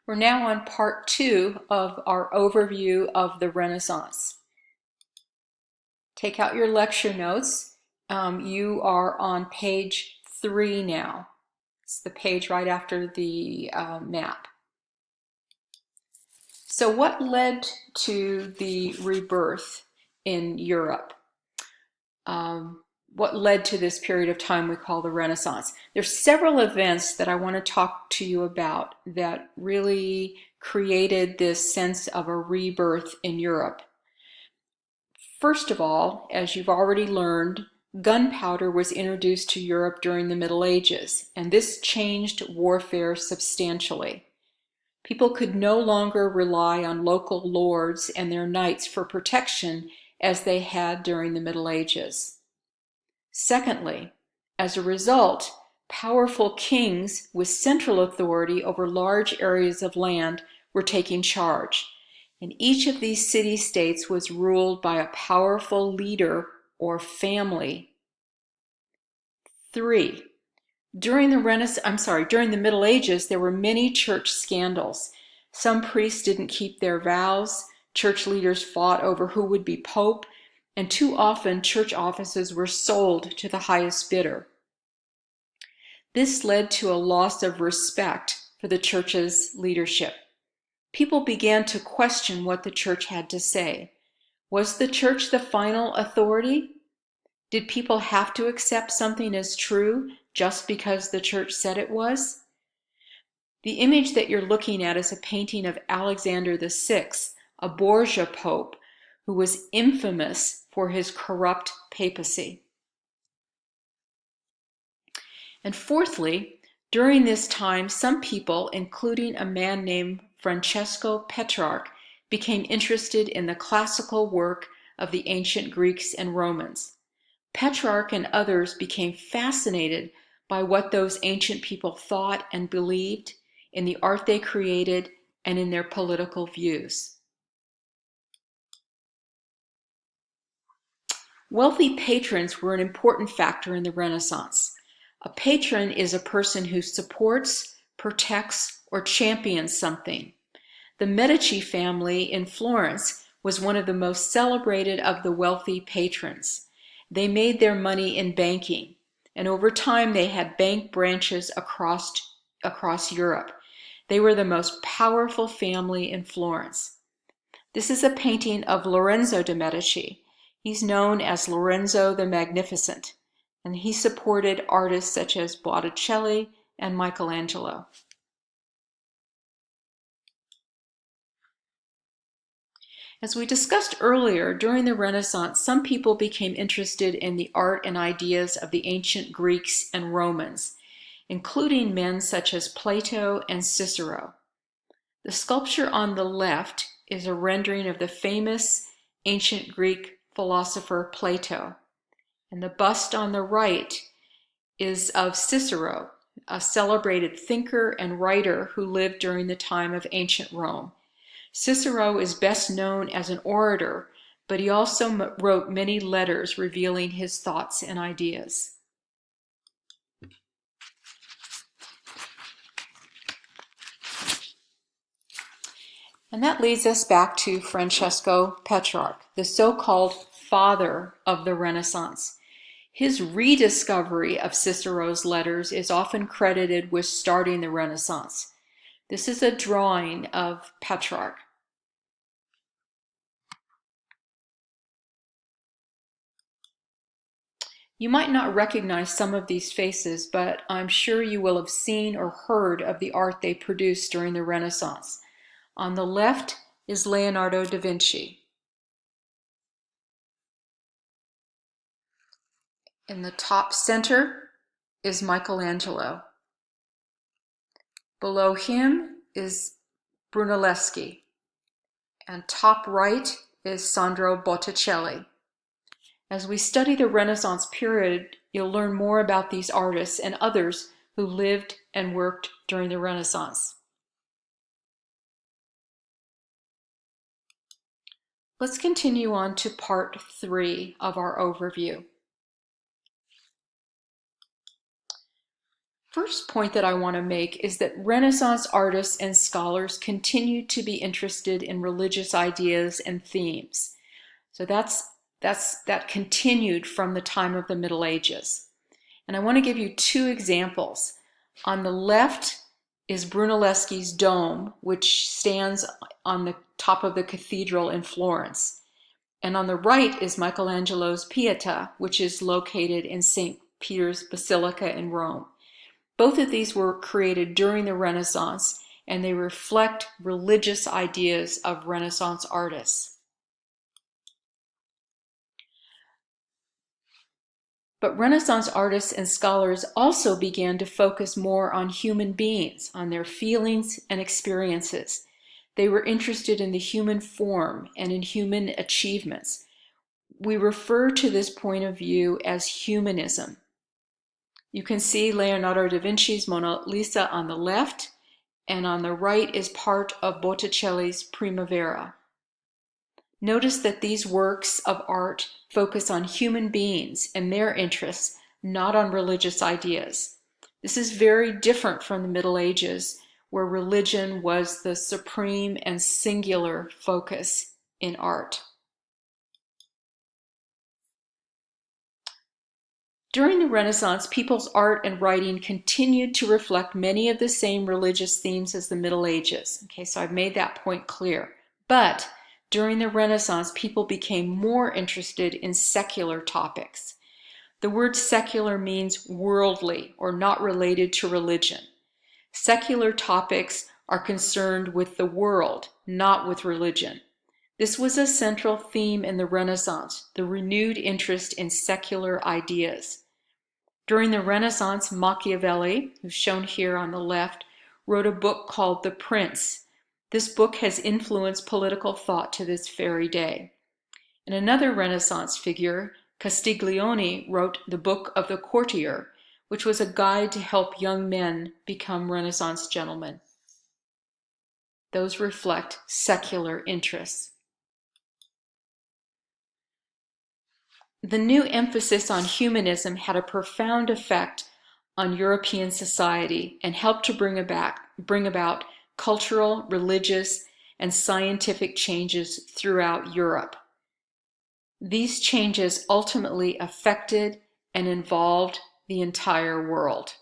We're now on part 2 of our overview of the Renaissance. Take out your lecture notes. You are on page 3 now. It's the page right after the map. So what led to the rebirth in Europe? What led to this period of time we call the Renaissance? There's several events that I want to talk to you about that really created this sense of a rebirth in Europe. First of all, as you've already learned, gunpowder was introduced to Europe during the Middle Ages, and this changed warfare substantially. People could no longer rely on local lords and their knights for protection as they had during the Middle Ages. Secondly, as a result, powerful kings with central authority over large areas of land were taking charge, and each of these city-states was ruled by a powerful leader or family. 3. During the Middle Ages, there were many church scandals. Some priests didn't keep their vows, church leaders fought over who would be pope, and too often church offices were sold to the highest bidder. This led to a loss of respect for the church's leadership. People began to question what the church had to say. Was the church the final authority? Did people have to accept something as true just because the church said it was? The image that you're looking at is a painting of Alexander VI, a Borgia pope, who was infamous for his corrupt papacy. And fourthly, during this time, some people, including a man named Francesco Petrarch, became interested in the classical work of the ancient Greeks and Romans. Petrarch and others became fascinated by what those ancient people thought and believed, in the art they created, and in their political views. Wealthy patrons were an important factor in the Renaissance. A patron is a person who supports, protects, or champions something. The Medici family in Florence was one of the most celebrated of the wealthy patrons. They made their money in banking, and over time they had bank branches across Europe. They were the most powerful family in Florence. This is a painting of Lorenzo de' Medici. He's known as Lorenzo the Magnificent, and he supported artists such as Botticelli and Michelangelo. As we discussed earlier, during the Renaissance, some people became interested in the art and ideas of the ancient Greeks and Romans, including men such as Plato and Cicero. The sculpture on the left is a rendering of the famous ancient Greek philosopher Plato, and the bust on the right is of Cicero, a celebrated thinker and writer who lived during the time of ancient Rome. Cicero is best known as an orator, but he also wrote many letters revealing his thoughts and ideas. And that leads us back to Francesco Petrarch, the so-called father of the Renaissance. His rediscovery of Cicero's letters is often credited with starting the Renaissance. This is a drawing of Petrarch. You might not recognize some of these faces, but I'm sure you will have seen or heard of the art they produced during the Renaissance. On the left is Leonardo da Vinci. In the top center is Michelangelo. Below him is Brunelleschi. And top right is Sandro Botticelli. As we study the Renaissance period, you'll learn more about these artists and others who lived and worked during the Renaissance. Let's continue on to part 3 of our overview. First point that I want to make is that Renaissance artists and scholars continued to be interested in religious ideas and themes. So that continued from the time of the Middle Ages. And I want to give you two examples. On the left is Brunelleschi's Dome, which stands on the top of the cathedral in Florence. And on the right is Michelangelo's Pieta, which is located in St. Peter's Basilica in Rome. Both of these were created during the Renaissance, and they reflect religious ideas of Renaissance artists. But Renaissance artists and scholars also began to focus more on human beings, on their feelings and experiences. They were interested in the human form and in human achievements. We refer to this point of view as humanism. You can see Leonardo da Vinci's Mona Lisa on the left, and on the right is part of Botticelli's Primavera. Notice that these works of art focus on human beings and their interests, not on religious ideas. This is very different from the Middle Ages, where religion was the supreme and singular focus in art. During the Renaissance, people's art and writing continued to reflect many of the same religious themes as the Middle Ages. Okay, so I've made that point clear. But during the Renaissance, people became more interested in secular topics. The word secular means worldly or not related to religion. Secular topics are concerned with the world, not with religion. This was a central theme in the Renaissance, the renewed interest in secular ideas. During the Renaissance, Machiavelli, who's shown here on the left, wrote a book called The Prince. This book has influenced political thought to this very day. And another Renaissance figure, Castiglione, wrote the Book of the Courtier, which was a guide to help young men become Renaissance gentlemen. Those reflect secular interests. The new emphasis on humanism had a profound effect on European society and helped to bring about cultural, religious, and scientific changes throughout Europe. These changes ultimately affected and involved the entire world.